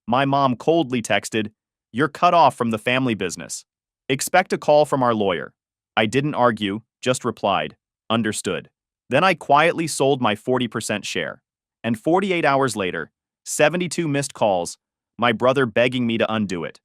My mom coldly texted, "You're cut off from the family business. Expect a call from our lawyer." I didn't argue, just replied, "Understood." Then I quietly sold my 40% share. And 48 hours later, 72 missed calls, my brother begging me to undo it.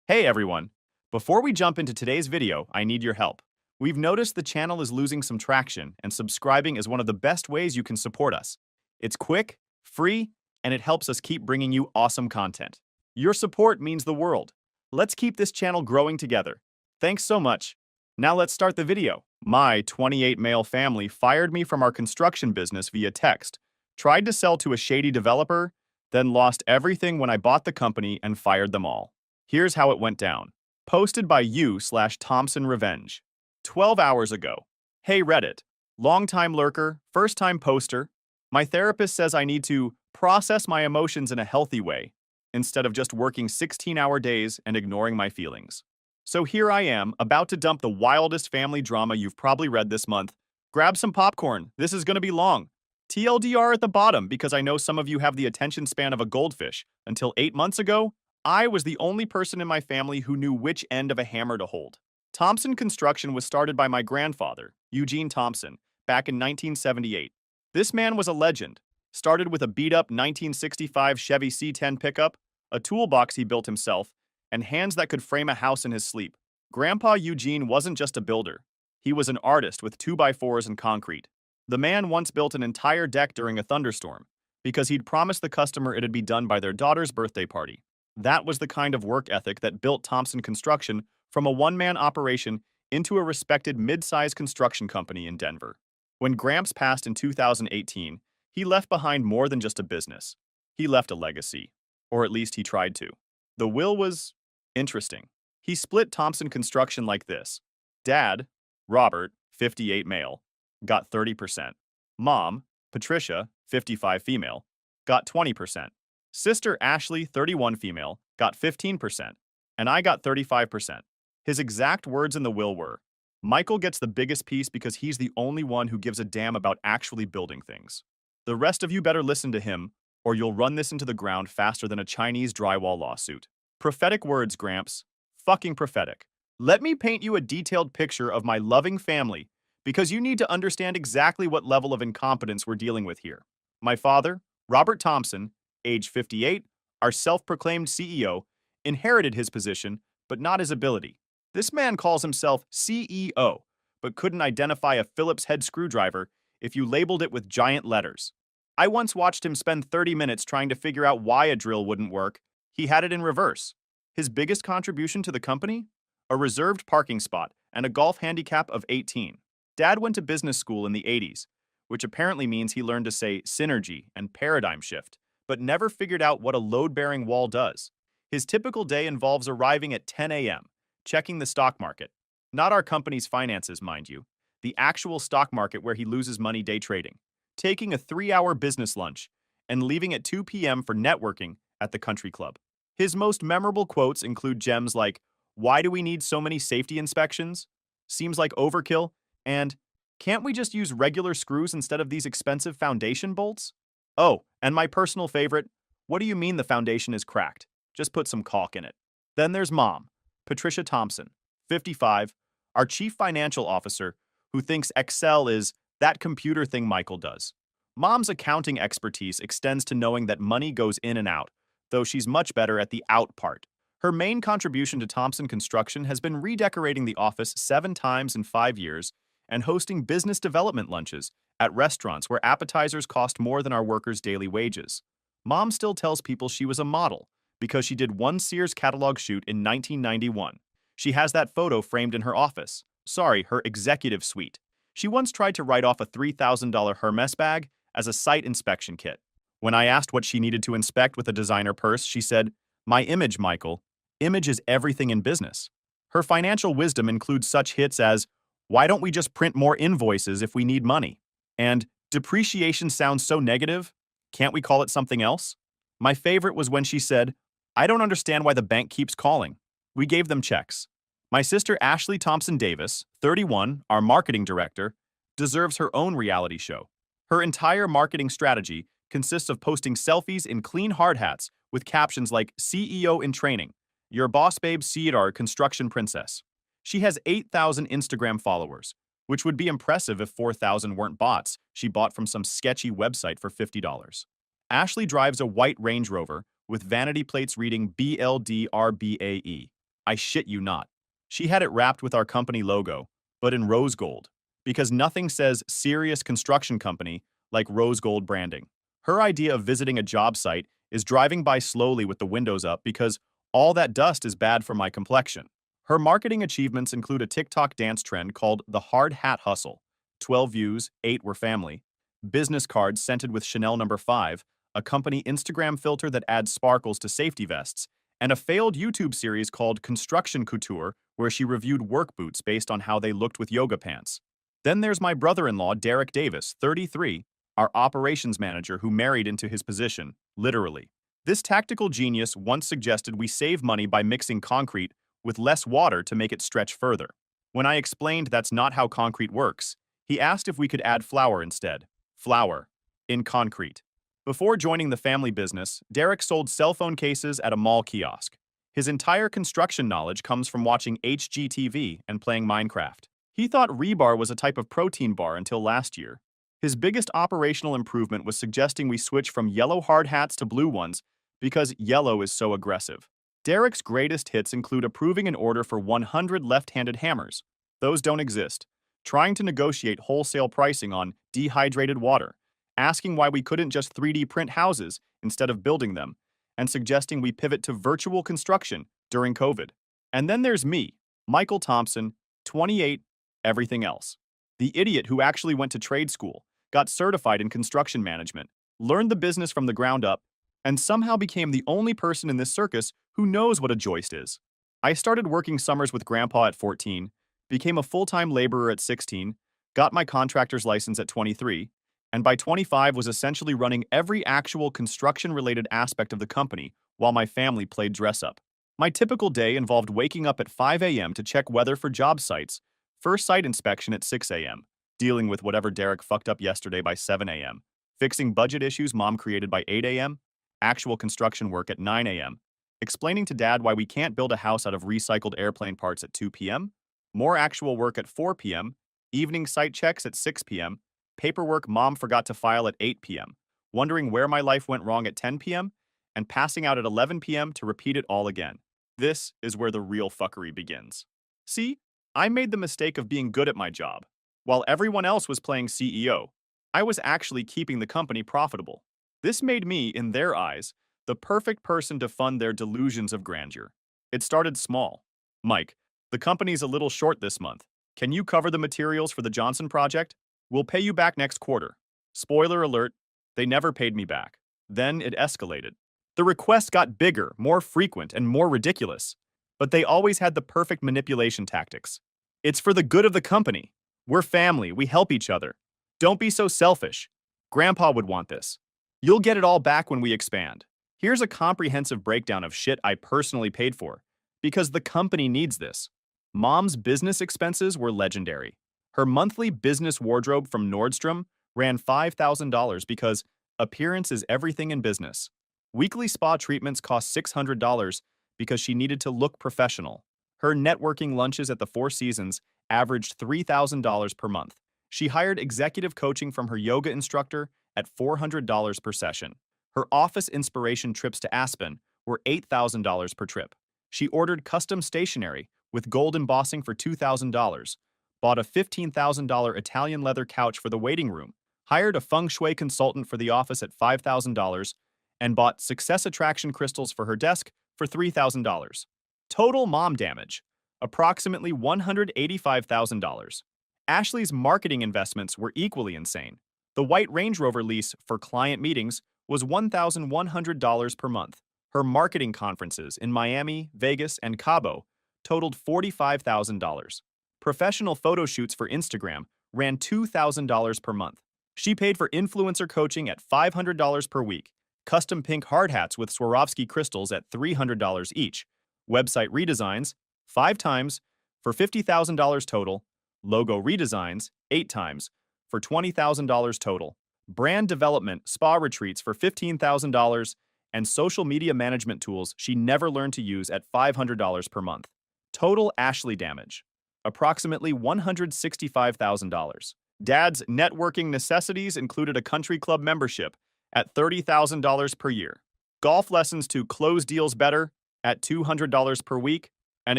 Hey everyone! Before we jump into today's video, I need your help. We've noticed the channel is losing some traction, and subscribing is one of the best ways you can support us. It's quick, free, and it helps us keep bringing you awesome content. Your support means the world. Let's keep this channel growing together. Thanks so much. Now let's start the video. My 28 male family fired me from our construction business via text, tried to sell to a shady developer, then lost everything when I bought the company and fired them all. Here's how it went down. Posted by you/Thompson Revenge. 12 hours ago. Hey Reddit. Long-time lurker, first-time poster. My therapist says I need to process my emotions in a healthy way, instead of just working 16-hour days and ignoring my feelings. So here I am, about to dump the wildest family drama you've probably read this month. Grab some popcorn, this is gonna be long. TLDR at the bottom, because I know some of you have the attention span of a goldfish. Until 8 months ago, I was the only person in my family who knew which end of a hammer to hold. Thompson Construction was started by my grandfather, Eugene Thompson, back in 1978. This man was a legend. Started with a beat-up 1965 Chevy C10 pickup, a toolbox he built himself, and hands that could frame a house in his sleep. Grandpa Eugene wasn't just a builder. He was an artist with 2x4s and concrete. The man once built an entire deck during a thunderstorm, because he'd promised the customer it'd be done by their daughter's birthday party. That was the kind of work ethic that built Thompson Construction from a one-man operation into a respected mid-sized construction company in Denver. When Gramps passed in 2018, he left behind more than just a business. He left a legacy, or at least he tried to. The will was interesting. He split Thompson Construction like this. Dad, Robert, 58 male, got 30%. Mom, Patricia, 55 female, got 20%. Sister Ashley, 31 female, got 15%. And I got 35%. His exact words in the will were, "Michael gets the biggest piece because he's the only one who gives a damn about actually building things. The rest of you better listen to him, or you'll run this into the ground faster than a Chinese drywall lawsuit." Prophetic words, Gramps. Fucking prophetic. Let me paint you a detailed picture of my loving family, because you need to understand exactly what level of incompetence we're dealing with here. My father, Robert Thompson, age 58, our self-proclaimed CEO, inherited his position, but not his ability. This man calls himself CEO, but couldn't identify a Phillips head screwdriver if you labeled it with giant letters. I once watched him spend 30 minutes trying to figure out why a drill wouldn't work. He had it in reverse. His biggest contribution to the company? A reserved parking spot and a golf handicap of 18. Dad went to business school in the 80s, which apparently means he learned to say synergy and paradigm shift, but never figured out what a load-bearing wall does. His typical day involves arriving at 10 a.m., checking the stock market. Not our company's finances, mind you. The actual stock market where he loses money day trading. Taking a 3-hour business lunch, and leaving at 2 p.m. for networking at the country club. His most memorable quotes include gems like, "Why do we need so many safety inspections? Seems like overkill," and "Can't we just use regular screws instead of these expensive foundation bolts?" Oh, and my personal favorite, "What do you mean the foundation is cracked? Just put some caulk in it." Then there's Mom, Patricia Thompson, 55, our chief financial officer, who thinks Excel is that computer thing Michael does. Mom's accounting expertise extends to knowing that money goes in and out, though she's much better at the out part. Her main contribution to Thompson Construction has been redecorating the office 7 times in 5 years and hosting business development lunches at restaurants where appetizers cost more than our workers' daily wages. Mom still tells people she was a model because she did one Sears catalog shoot in 1991. She has that photo framed in her office. Sorry, her executive suite. She once tried to write off a $3,000 Hermes bag as a site inspection kit. When I asked what she needed to inspect with a designer purse, she said, "My image, Michael. Image is everything in business." Her financial wisdom includes such hits as, "Why don't we just print more invoices if we need money?" And "Depreciation sounds so negative. Can't we call it something else?" My favorite was when she said, "I don't understand why the bank keeps calling. We gave them checks." My sister Ashley Thompson Davis, 31, our marketing director, deserves her own reality show. Her entire marketing strategy consists of posting selfies in clean hard hats with captions like CEO in training, your boss babe Cedar construction princess. She has 8,000 Instagram followers, which would be impressive if 4,000 weren't bots she bought from some sketchy website for $50. Ashley drives a white Range Rover with vanity plates reading BLDRBAE. I shit you not. She had it wrapped with our company logo, but in rose gold, because nothing says serious construction company like rose gold branding. Her idea of visiting a job site is driving by slowly with the windows up because all that dust is bad for my complexion. Her marketing achievements include a TikTok dance trend called the Hard Hat Hustle. 12 views, 8 were family. Business cards scented with Chanel No. 5, a company Instagram filter that adds sparkles to safety vests, and a failed YouTube series called Construction Couture, where she reviewed work boots based on how they looked with yoga pants. Then there's my brother-in-law, Derek Davis, 33, our operations manager who married into his position, literally. This tactical genius once suggested we save money by mixing concrete with less water to make it stretch further. When I explained that's not how concrete works, he asked if we could add flour instead. Flour. In concrete. Before joining the family business, Derek sold cell phone cases at a mall kiosk. His entire construction knowledge comes from watching HGTV and playing Minecraft. He thought rebar was a type of protein bar until last year. His biggest operational improvement was suggesting we switch from yellow hard hats to blue ones because yellow is so aggressive. Derek's greatest hits include approving an order for 100 left-handed hammers. Those don't exist. Trying to negotiate wholesale pricing on dehydrated water, asking why we couldn't just 3D print houses instead of building them, and suggesting we pivot to virtual construction during COVID. And then there's me, Michael Thompson, 28, everything else. The idiot who actually went to trade school, got certified in construction management, learned the business from the ground up, and somehow became the only person in this circus who knows what a joist is. I started working summers with Grandpa at 14, became a full-time laborer at 16, got my contractor's license at 23, and by 25 was essentially running every actual construction-related aspect of the company while my family played dress-up. My typical day involved waking up at 5 a.m. to check weather for job sites, first site inspection at 6 a.m., dealing with whatever Derek fucked up yesterday by 7 a.m., fixing budget issues Mom created by 8 a.m., actual construction work at 9 a.m., explaining to Dad why we can't build a house out of recycled airplane parts at 2 p.m., more actual work at 4 p.m., evening site checks at 6 p.m., paperwork Mom forgot to file at 8 p.m., wondering where my life went wrong at 10 p.m., and passing out at 11 p.m. to repeat it all again. This is where the real fuckery begins. See, I made the mistake of being good at my job. While everyone else was playing CEO, I was actually keeping the company profitable. This made me, in their eyes, the perfect person to fund their delusions of grandeur. It started small. Mike, the company's a little short this month. Can you cover the materials for the Johnson project? We'll pay you back next quarter. Spoiler alert, they never paid me back. Then it escalated. The requests got bigger, more frequent, and more ridiculous. But they always had the perfect manipulation tactics. It's for the good of the company. We're family, we help each other. Don't be so selfish. Grandpa would want this. You'll get it all back when we expand. Here's a comprehensive breakdown of shit I personally paid for, because the company needs this. Mom's business expenses were legendary. Her monthly business wardrobe from Nordstrom ran $5,000 because appearance is everything in business. Weekly spa treatments cost $600 because she needed to look professional. Her networking lunches at the Four Seasons averaged $3,000 per month. She hired executive coaching from her yoga instructor at $400 per session. Her office inspiration trips to Aspen were $8,000 per trip. She ordered custom stationery with gold embossing for $2,000, bought a $15,000 Italian leather couch for the waiting room, hired a feng shui consultant for the office at $5,000, and bought success attraction crystals for her desk for $3,000. Total mom damage, approximately $185,000. Ashley's marketing investments were equally insane. The white Range Rover lease for client meetings was $1,100 per month. Her marketing conferences in Miami, Vegas, and Cabo totaled $45,000. Professional photo shoots for Instagram ran $2,000 per month. She paid for influencer coaching at $500 per week, custom pink hard hats with Swarovski crystals at $300 each, website redesigns, 5 times, for $50,000 total, logo redesigns, 8 times, for $20,000 total, brand development spa retreats for $15,000, and social media management tools she never learned to use at $500 per month. Total Ashley damage, approximately $165,000. Dad's networking necessities included a country club membership at $30,000 per year, golf lessons to close deals better at $200 per week, an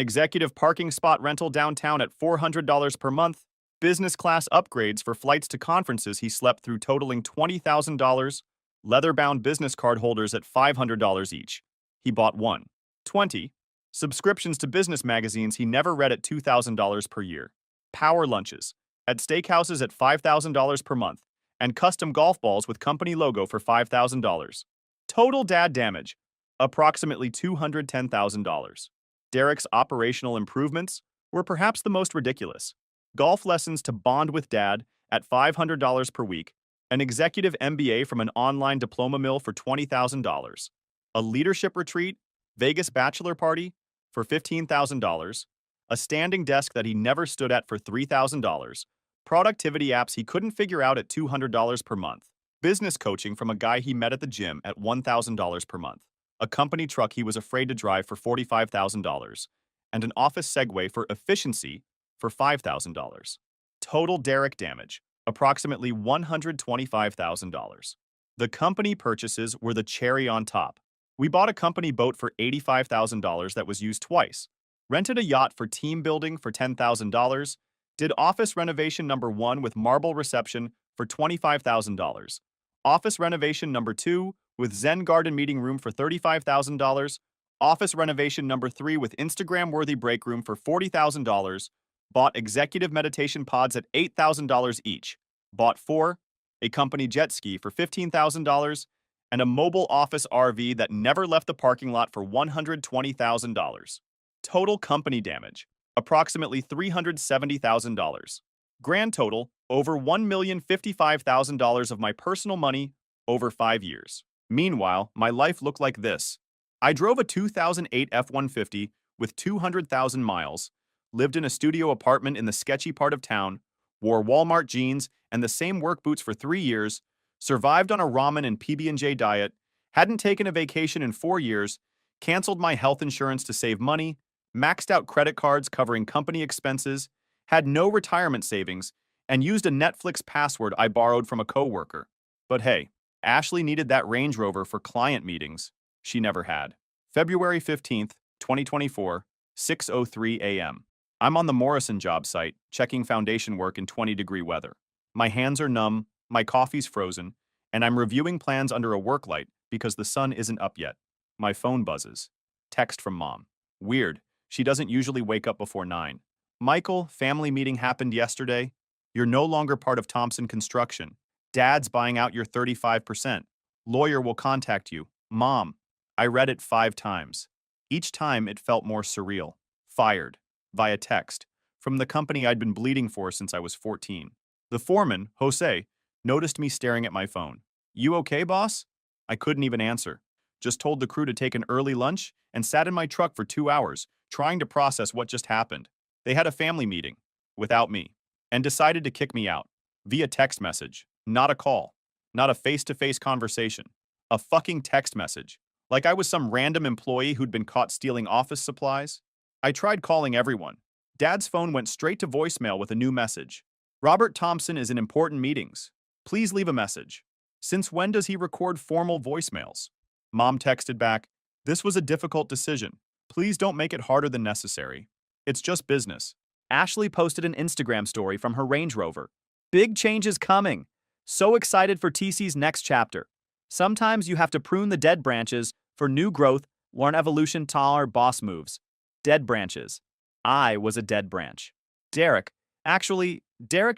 executive parking spot rental downtown at $400 per month, business class upgrades for flights to conferences he slept through totaling $20,000, leather-bound business card holders at $500 each. He bought one. 20. Subscriptions to business magazines he never read at $2,000 per year. Power lunches at steakhouses at $5,000 per month, and custom golf balls with company logo for $5,000. Total dad damage, approximately $210,000. Derek's operational improvements were perhaps the most ridiculous. Golf lessons to bond with dad at $500 per week, an executive MBA from an online diploma mill for $20,000, a leadership retreat, Vegas bachelor party for $15,000, a standing desk that he never stood at for $3,000, productivity apps he couldn't figure out at $200 per month, business coaching from a guy he met at the gym at $1,000 per month, a company truck he was afraid to drive for $45,000, and an office Segway for efficiency for $5,000. Total Derek damage, approximately $125,000. The company purchases were the cherry on top. We bought a company boat for $85,000 that was used twice, rented a yacht for team building for $10,000, did office renovation number 1 with marble reception for $25,000, office renovation number 2 with Zen garden meeting room for $35,000, office renovation number 3 with Instagram-worthy break room for $40,000, bought executive meditation pods at $8,000 each, bought 4, a company jet ski for $15,000, and a mobile office RV that never left the parking lot for $120,000. Total company damage, approximately $370,000. Grand total, over $1,055,000 of my personal money over 5 years. Meanwhile, my life looked like this. I drove a 2008 F-150 with 200,000 miles, lived in a studio apartment in the sketchy part of town, wore Walmart jeans and the same work boots for 3 years, survived on a ramen and PB&J diet, hadn't taken a vacation in 4 years, canceled my health insurance to save money, maxed out credit cards covering company expenses, had no retirement savings, and used a Netflix password I borrowed from a coworker. But hey, Ashley needed that Range Rover for client meetings she never had. February 15th, 2024, 6:03 a.m. I'm on the Morrison job site, checking foundation work in 20-degree weather. My hands are numb, my coffee's frozen, and I'm reviewing plans under a work light because the sun isn't up yet. My phone buzzes. Text from mom. Weird, she doesn't usually wake up before 9. Michael, family meeting happened yesterday. You're no longer part of Thompson Construction. Dad's buying out your 35%. Lawyer will contact you. Mom. I read it 5 times. Each time it felt more surreal. Fired. Via text. From the company I'd been bleeding for since I was 14. The foreman, Jose, noticed me staring at my phone. You okay, boss? I couldn't even answer. Just told the crew to take an early lunch and sat in my truck for 2 hours, trying to process what just happened. They had a family meeting, without me, and decided to kick me out. Via text message. Not a call. Not a face-to-face conversation. A fucking text message. Like I was some random employee who'd been caught stealing office supplies. I tried calling everyone. Dad's phone went straight to voicemail with a new message. Robert Thompson is in important meetings. Please leave a message. Since when does he record formal voicemails? Mom texted back, this was a difficult decision. Please don't make it harder than necessary. It's just business. Ashley posted an Instagram story from her Range Rover. Big changes coming. So excited for TC's next chapter. Sometimes you have to prune the dead branches for new growth, learn evolution, taller boss moves. Dead branches. I was a dead branch. Derek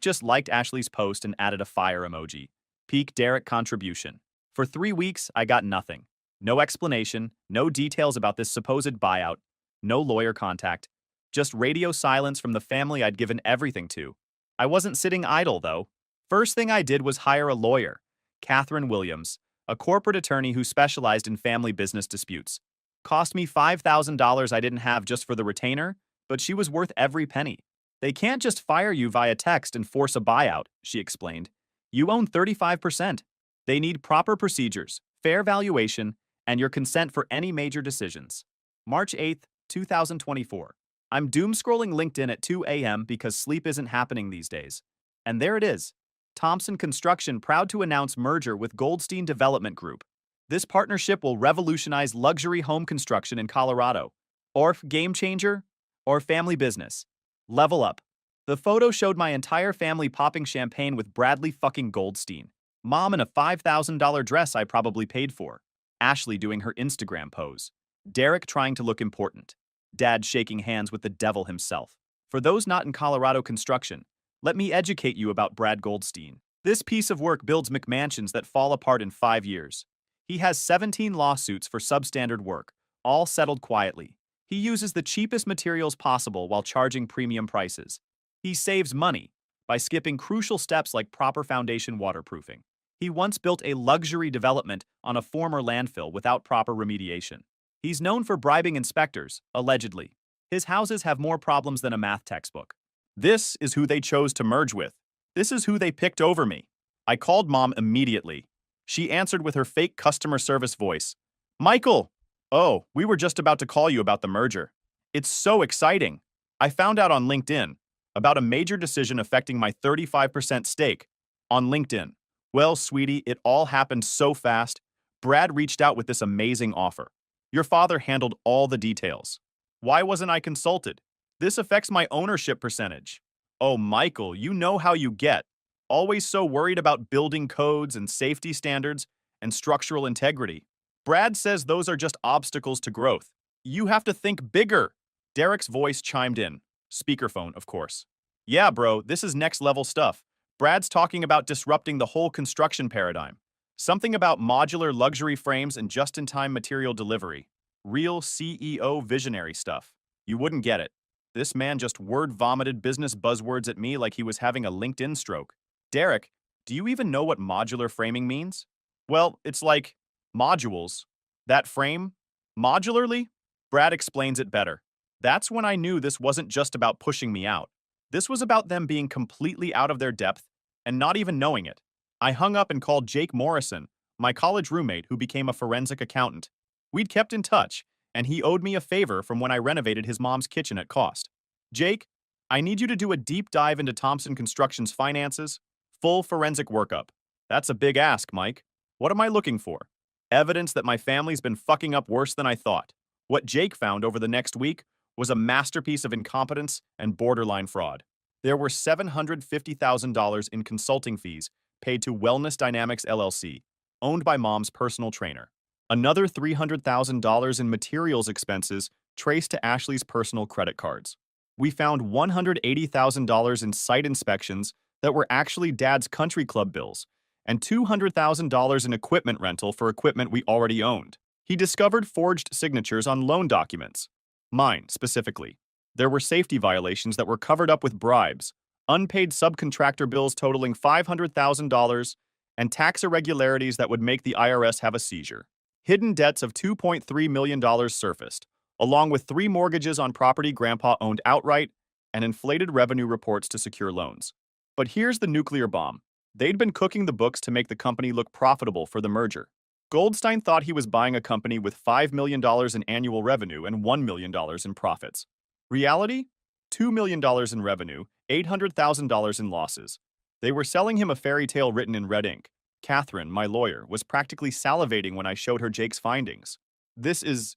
just liked Ashley's post and added a fire emoji. Peak Derek contribution. For 3 weeks, I got nothing. No explanation, no details about this supposed buyout, no lawyer contact, just radio silence from the family I'd given everything to. I wasn't sitting idle, though. First thing I did was hire a lawyer, Catherine Williams, a corporate attorney who specialized in family business disputes. Cost me $5,000 I didn't have just for the retainer, but she was worth every penny. They can't just fire you via text and force a buyout, she explained. You own 35%. They need proper procedures, fair valuation, and your consent for any major decisions. March 8th, 2024. I'm doom scrolling LinkedIn at 2 a.m. because sleep isn't happening these days. And there it is. Thompson Construction proud to announce merger with Goldstein Development Group. This partnership will revolutionize luxury home construction in Colorado. Or game changer, or family business. Level up. The photo showed my entire family popping champagne with Bradley fucking Goldstein. Mom in a $5,000 dress I probably paid for. Ashley doing her Instagram pose. Derek trying to look important. Dad shaking hands with the devil himself. For those not in Colorado construction, let me educate you about Brad Goldstein. This piece of work builds McMansions that fall apart in 5 years. He has 17 lawsuits for substandard work, all settled quietly. He uses the cheapest materials possible while charging premium prices. He saves money by skipping crucial steps like proper foundation waterproofing. He once built a luxury development on a former landfill without proper remediation. He's known for bribing inspectors, allegedly. His houses have more problems than a math textbook. This is who they chose to merge with. This is who they picked over me. I called Mom immediately. She answered with her fake customer service voice. Michael! Oh, we were just about to call you about the merger. It's so exciting. I found out on LinkedIn about a major decision affecting my 35% stake. On LinkedIn. Well, sweetie, it all happened so fast. Brad reached out with this amazing offer. Your father handled all the details. Why wasn't I consulted? This affects my ownership percentage. Oh, Michael, you know how you get. Always so worried about building codes and safety standards and structural integrity. Brad says those are just obstacles to growth. You have to think bigger. Derek's voice chimed in. Speakerphone, of course. Yeah, bro, this is next level stuff. Brad's talking about disrupting the whole construction paradigm. Something about modular luxury frames and just-in-time material delivery. Real CEO visionary stuff. You wouldn't get it. This man just word-vomited business buzzwords at me like he was having a LinkedIn stroke. Derek, do you even know what modular framing means? Well, it's like modules. That frame? Modularly? Brad explains it better. That's when I knew this wasn't just about pushing me out. This was about them being completely out of their depth and not even knowing it. I hung up and called Jake Morrison, my college roommate who became a forensic accountant. We'd kept in touch, and he owed me a favor from when I renovated his mom's kitchen at cost. Jake, I need you to do a deep dive into Thompson Construction's finances, full forensic workup. That's a big ask, Mike. What am I looking for? Evidence that my family's been fucking up worse than I thought. What Jake found over the next week was a masterpiece of incompetence and borderline fraud. There were $750,000 in consulting fees paid to Wellness Dynamics LLC, owned by Mom's personal trainer. Another $300,000 in materials expenses traced to Ashley's personal credit cards. We found $180,000 in site inspections that were actually Dad's country club bills, and $200,000 in equipment rental for equipment we already owned. He discovered forged signatures on loan documents. Mine, specifically. There were safety violations that were covered up with bribes, unpaid subcontractor bills totaling $500,000, and tax irregularities that would make the IRS have a seizure. Hidden debts of $2.3 million surfaced, along with 3 mortgages on property Grandpa owned outright and inflated revenue reports to secure loans. But here's the nuclear bomb. They'd been cooking the books to make the company look profitable for the merger. Goldstein thought he was buying a company with $5 million in annual revenue and $1 million in profits. Reality? $2 million in revenue, $800,000 in losses. They were selling him a fairy tale written in red ink. Catherine, my lawyer, was practically salivating when I showed her Jake's findings. This is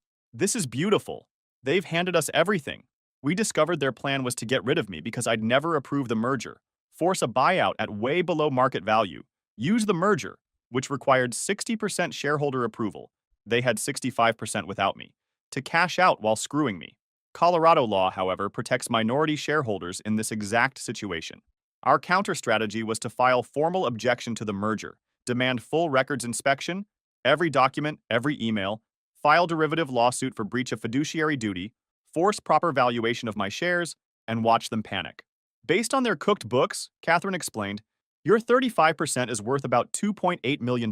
beautiful. They've handed us everything. We discovered their plan was to get rid of me because I'd never approve the merger, force a buyout at way below market value, use the merger, which required 60% shareholder approval, they had 65% without me, to cash out while screwing me. Colorado law, however, protects minority shareholders in this exact situation. Our counter-strategy was to file formal objection to the merger, demand full records inspection, every document, every email, file derivative lawsuit for breach of fiduciary duty, force proper valuation of my shares, and watch them panic. Based on their cooked books, Catherine explained, your 35% is worth about $2.8 million.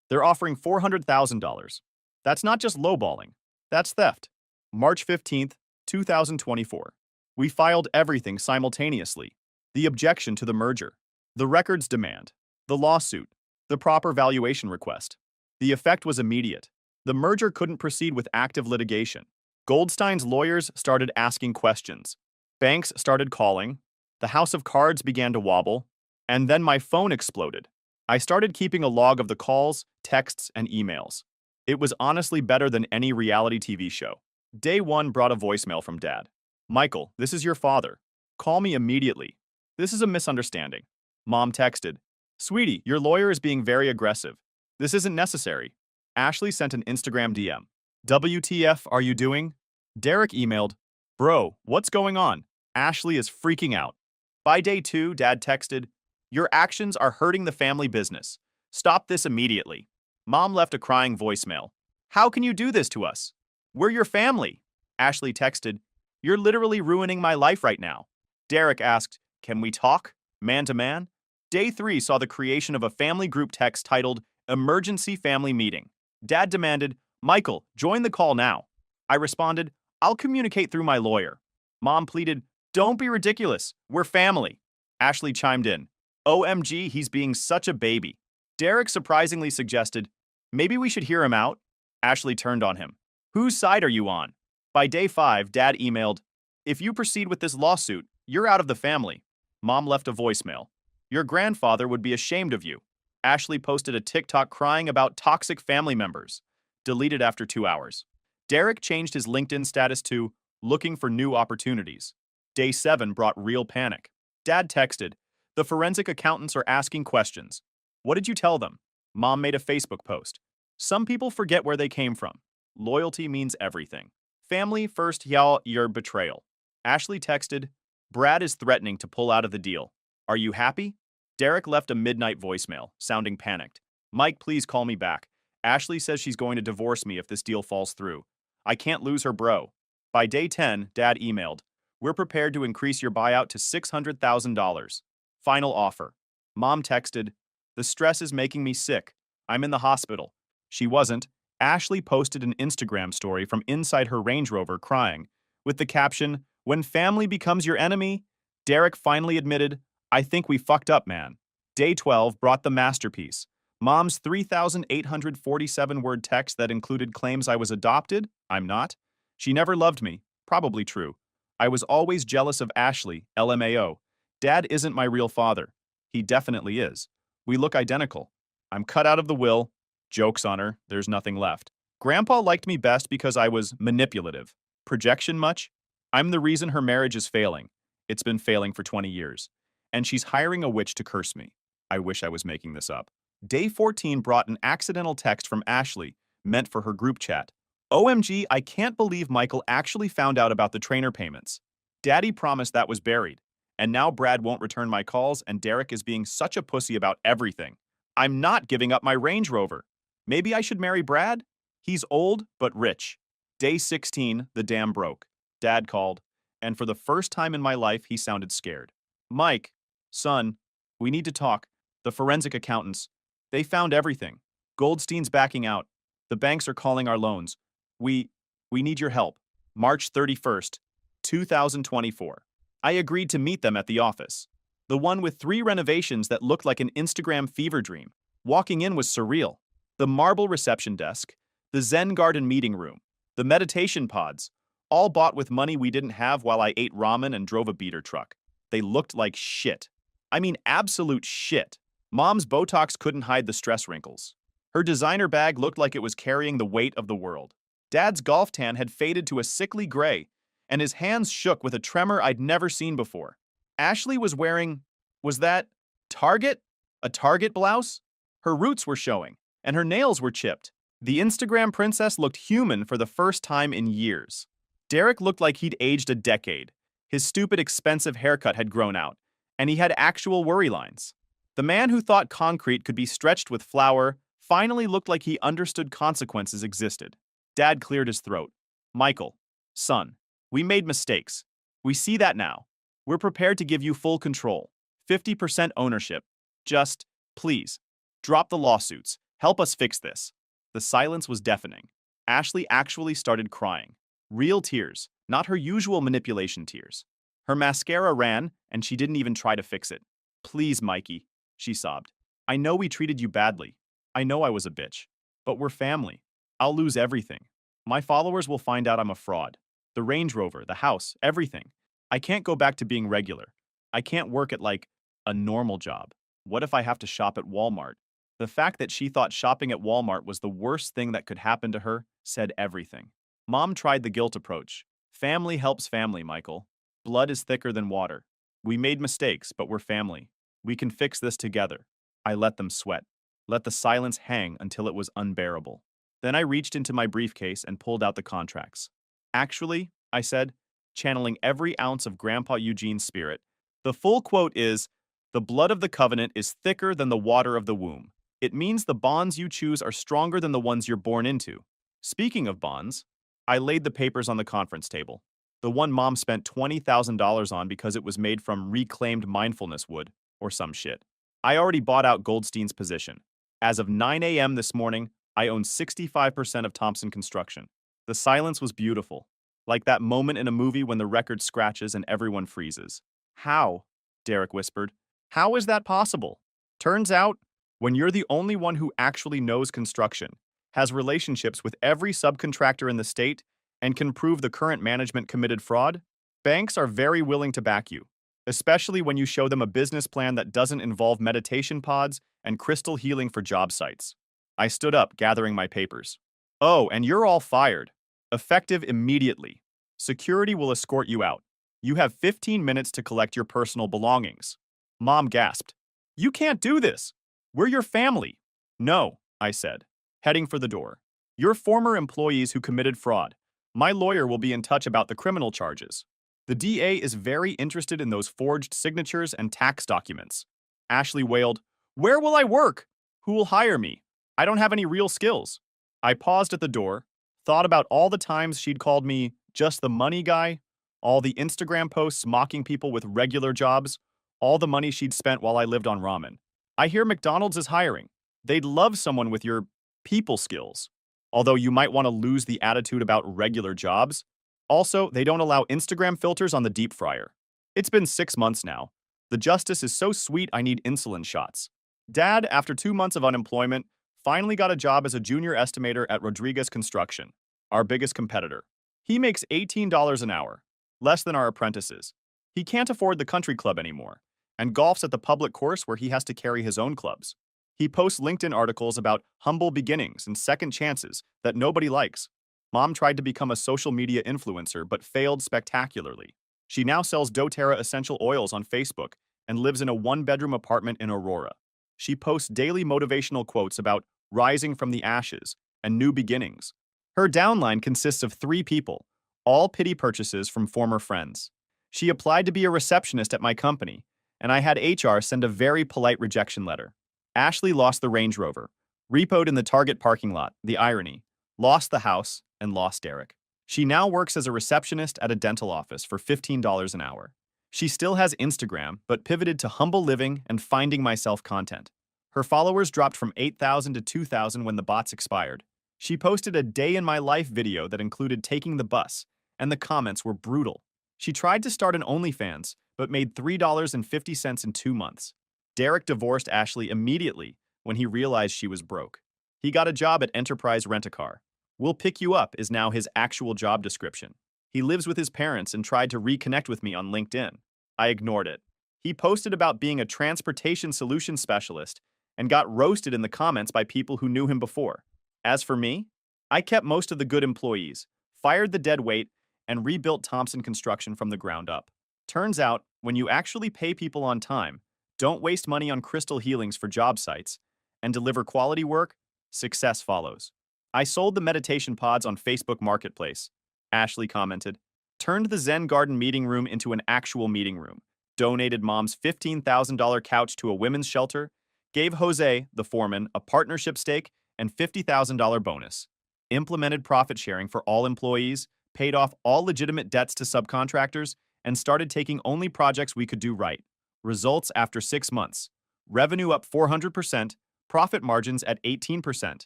They're offering $400,000. That's not just lowballing. That's theft. March 15th, 2024. We filed everything simultaneously. The objection to the merger, the records demand, the lawsuit, the proper valuation request. The effect was immediate. The merger couldn't proceed with active litigation. Goldstein's lawyers started asking questions. Banks started calling. The house of cards began to wobble. And then my phone exploded. I started keeping a log of the calls, texts, and emails. It was honestly better than any reality TV show. Day 1 brought a voicemail from Dad. Michael, this is your father. Call me immediately. This is a misunderstanding. Mom texted. Sweetie, your lawyer is being very aggressive. This isn't necessary. Ashley sent an Instagram DM. WTF are you doing? Derek emailed. Bro, what's going on? Ashley is freaking out. By day 2, Dad texted. Your actions are hurting the family business. Stop this immediately. Mom left a crying voicemail. How can you do this to us? We're your family. Ashley texted. You're literally ruining my life right now. Derek asked, can we talk? Man to man? Day 3 saw the creation of a family group text titled Emergency Family Meeting. Dad demanded, Michael, join the call now. I responded, I'll communicate through my lawyer. Mom pleaded, don't be ridiculous. We're family. Ashley chimed in. OMG, he's being such a baby. Derek surprisingly suggested, maybe we should hear him out. Ashley turned on him. Whose side are you on? By day 5, Dad emailed, if you proceed with this lawsuit, you're out of the family. Mom left a voicemail. Your grandfather would be ashamed of you. Ashley posted a TikTok crying about toxic family members. Deleted after 2 hours. Derek changed his LinkedIn status to looking for new opportunities. Day 7 brought real panic. Dad texted, the forensic accountants are asking questions. What did you tell them? Mom made a Facebook post. Some people forget where they came from. Loyalty means everything. Family first, y'all, your betrayal. Ashley texted, Brad is threatening to pull out of the deal. Are you happy? Derek left a midnight voicemail, sounding panicked. Mike, please call me back. Ashley says she's going to divorce me if this deal falls through. I can't lose her bro. By day 10, Dad emailed, we're prepared to increase your buyout to $600,000. Final offer. Mom texted, the stress is making me sick. I'm in the hospital. She wasn't. Ashley posted an Instagram story from inside her Range Rover crying, with the caption, when family becomes your enemy. Derek finally admitted, I think we fucked up, man. Day 12 brought the masterpiece. Mom's 3,847-word text that included claims I was adopted, I'm not. She never loved me, probably true. I was always jealous of Ashley, LMAO. Dad isn't my real father. He definitely is. We look identical. I'm cut out of the will. Joke's on her, there's nothing left. Grandpa liked me best because I was manipulative. Projection much? I'm the reason her marriage is failing. It's been failing for 20 years. And she's hiring a witch to curse me. I wish I was making this up. Day 14 brought an accidental text from Ashley, meant for her group chat. OMG, I can't believe Michael actually found out about the trainer payments. Daddy promised that was buried. And now Brad won't return my calls and Derek is being such a pussy about everything. I'm not giving up my Range Rover. Maybe I should marry Brad? He's old, but rich. Day 16, the dam broke. Dad called, and for the first time in my life, he sounded scared. Mike, son, we need to talk. The forensic accountants, they found everything. Goldstein's backing out. The banks are calling our loans. We need your help. March 31st, 2024. I agreed to meet them at the office. The one with 3 renovations that looked like an Instagram fever dream. Walking in was surreal. The marble reception desk, the Zen garden meeting room, the meditation pods, all bought with money we didn't have while I ate ramen and drove a beater truck. They looked like shit. I mean, absolute shit. Mom's Botox couldn't hide the stress wrinkles. Her designer bag looked like it was carrying the weight of the world. Dad's golf tan had faded to a sickly gray, and his hands shook with a tremor I'd never seen before. Ashley was wearing, was that Target? A Target blouse? Her roots were showing, and her nails were chipped. The Instagram princess looked human for the first time in years. Derek looked like he'd aged a decade. His stupid, expensive haircut had grown out, and he had actual worry lines. The man who thought concrete could be stretched with flour finally looked like he understood consequences existed. Dad cleared his throat. Michael, son, we made mistakes. We see that now. We're prepared to give you full control. 50% ownership. Just, please, drop the lawsuits. Help us fix this. The silence was deafening. Ashley actually started crying. Real tears, not her usual manipulation tears. Her mascara ran, and she didn't even try to fix it. Please, Mikey, she sobbed. I know we treated you badly. I know I was a bitch. But we're family. I'll lose everything. My followers will find out I'm a fraud. The Range Rover, the house, everything. I can't go back to being regular. I can't work at like a normal job. What if I have to shop at Walmart? The fact that she thought shopping at Walmart was the worst thing that could happen to her said everything. Mom tried the guilt approach. Family helps family, Michael. Blood is thicker than water. We made mistakes, but we're family. We can fix this together. I let them sweat. Let the silence hang until it was unbearable. Then I reached into my briefcase and pulled out the contracts. Actually, I said, channeling every ounce of Grandpa Eugene's spirit, the full quote is, "The blood of the covenant is thicker than the water of the womb. It means the bonds you choose are stronger than the ones you're born into." Speaking of bonds, I laid the papers on the conference table. The one Mom spent $20,000 on because it was made from reclaimed mindfulness wood, or some shit. I already bought out Goldstein's position. As of 9 a.m. this morning, I own 65% of Thompson Construction. The silence was beautiful, like that moment in a movie when the record scratches and everyone freezes. How? Derek whispered. How is that possible? Turns out, when you're the only one who actually knows construction, has relationships with every subcontractor in the state, and can prove the current management committed fraud, banks are very willing to back you, especially when you show them a business plan that doesn't involve meditation pods and crystal healing for job sites. I stood up, gathering my papers. Oh, and you're all fired. Effective immediately. Security will escort you out. You have 15 minutes to collect your personal belongings. Mom gasped. You can't do this. We're your family. No, I said, heading for the door. You're former employees who committed fraud. My lawyer will be in touch about the criminal charges. The DA is very interested in those forged signatures and tax documents. Ashley wailed, Where will I work? Who will hire me? I don't have any real skills. I paused at the door, thought about all the times she'd called me just the money guy, all the Instagram posts mocking people with regular jobs, all the money she'd spent while I lived on ramen. I hear McDonald's is hiring. They'd love someone with your people skills. Although you might want to lose the attitude about regular jobs. Also, they don't allow Instagram filters on the deep fryer. It's been 6 months now. The justice is so sweet I need insulin shots. Dad, after 2 months of unemployment, finally got a job as a junior estimator at Rodriguez Construction, our biggest competitor. He makes $18 an hour, less than our apprentices. He can't afford the country club anymore, and golfs at the public course where he has to carry his own clubs. He posts LinkedIn articles about humble beginnings and second chances that nobody likes. Mom tried to become a social media influencer but failed spectacularly. She now sells doTERRA essential oils on Facebook and lives in a one-bedroom apartment in Aurora. She posts daily motivational quotes about rising from the ashes and new beginnings. Her downline consists of 3 people, all pity purchases from former friends. She applied to be a receptionist at my company, and I had HR send a very polite rejection letter. Ashley lost the Range Rover, repoed in the Target parking lot, the irony, lost the house, and lost Derek. She now works as a receptionist at a dental office for $15 an hour. She still has Instagram, but pivoted to humble living and finding myself content. Her followers dropped from 8,000 to 2,000 when the bots expired. She posted a day-in-my-life video that included taking the bus, and the comments were brutal. She tried to start an OnlyFans, but made $3.50 in 2 months. Derek divorced Ashley immediately when he realized she was broke. He got a job at Enterprise Rent-A-Car. We'll pick you up is now his actual job description. He lives with his parents and tried to reconnect with me on LinkedIn. I ignored it. He posted about being a transportation solutions specialist and got roasted in the comments by people who knew him before. As for me, I kept most of the good employees, fired the dead weight, and rebuilt Thompson Construction from the ground up. Turns out, when you actually pay people on time, don't waste money on crystal healings for job sites, and deliver quality work, success follows. I sold the meditation pods on Facebook Marketplace. Ashley commented, turned the Zen Garden meeting room into an actual meeting room, donated Mom's $15,000 couch to a women's shelter, gave Jose, the foreman, a partnership stake and $50,000 bonus, implemented profit sharing for all employees, paid off all legitimate debts to subcontractors, and started taking only projects we could do right. Results after 6 months. Revenue up 400%, profit margins at 18%.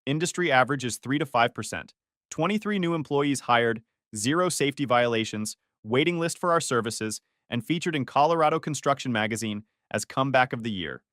Industry average is 3 to 5%. 23 new employees hired, 0 safety violations, waiting list for our services, and featured in Colorado Construction Magazine as Comeback of the Year.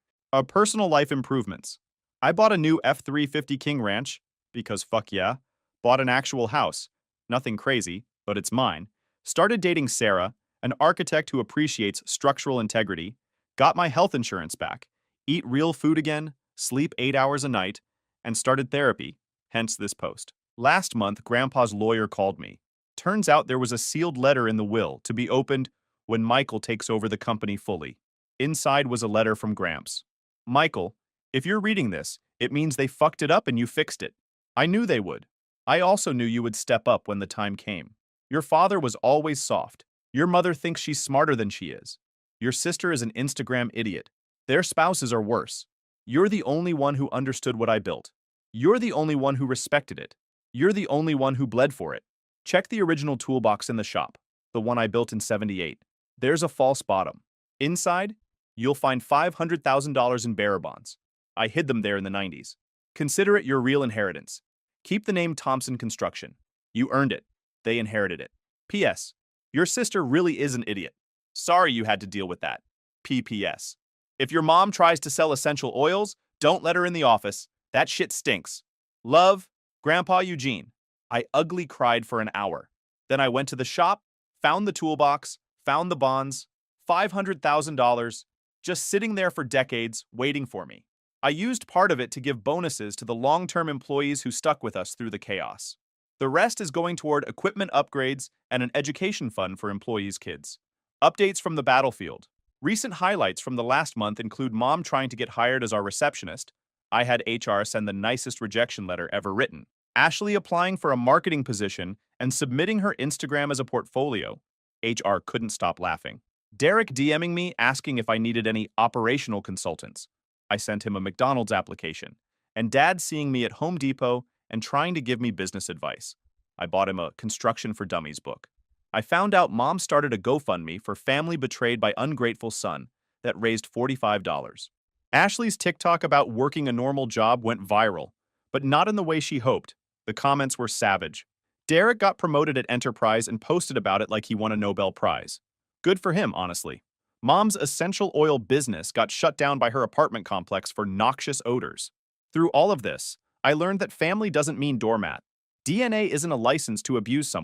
Personal life improvements. I bought a new F-350 King Ranch, Because fuck yeah. Bought an actual house. Nothing crazy, but it's mine. Started dating Sarah, an architect who appreciates structural integrity. Got my health insurance back. Eat real food again, sleep 8 hours a night, and started therapy, hence this post. Last month, Grandpa's lawyer called me. Turns out there was a sealed letter in the will to be opened when Michael takes over the company fully. Inside was a letter from Gramps. Michael, if you're reading this, it means they fucked it up and you fixed it. I knew they would. I also knew you would step up when the time came. Your father was always soft. Your mother thinks she's smarter than she is. Your sister is an Instagram idiot. Their spouses are worse. You're the only one who understood what I built. You're the only one who respected it. You're the only one who bled for it. Check the original toolbox in the shop, the one I built in '78. There's a false bottom. Inside, you'll find $500,000 in bearer bonds. I hid them there in the '90s. Consider it your real inheritance. Keep the name Thompson Construction. You earned it. They inherited it. P.S. Your sister really is an idiot. Sorry you had to deal with that. P.P.S. If your mom tries to sell essential oils, don't let her in the office. That shit stinks. Love, Grandpa Eugene. I ugly cried for an hour. Then I went to the shop, found the toolbox, found the bonds, $500,000, just sitting there for decades, waiting for me. I used part of it to give bonuses to the long-term employees who stuck with us through the chaos. The rest is going toward equipment upgrades and an education fund for employees' kids. Updates from the battlefield. Recent highlights from the last month include Mom trying to get hired as our receptionist. I had HR send the nicest rejection letter ever written. Ashley applying for a marketing position and submitting her Instagram as a portfolio. HR couldn't stop laughing. Derek DMing me asking if I needed any operational consultants. I sent him a McDonald's application. And Dad seeing me at Home Depot and trying to give me business advice. I bought him a Construction for Dummies book. I found out Mom started a GoFundMe for family betrayed by ungrateful son that raised $45. Ashley's TikTok about working a normal job went viral, but not in the way she hoped. The comments were savage. Derek got promoted at Enterprise and posted about it like he won a Nobel Prize. Good for him, honestly. Mom's essential oil business got shut down by her apartment complex for noxious odors. Through all of this, I learned that family doesn't mean doormat. DNA isn't a license to abuse someone.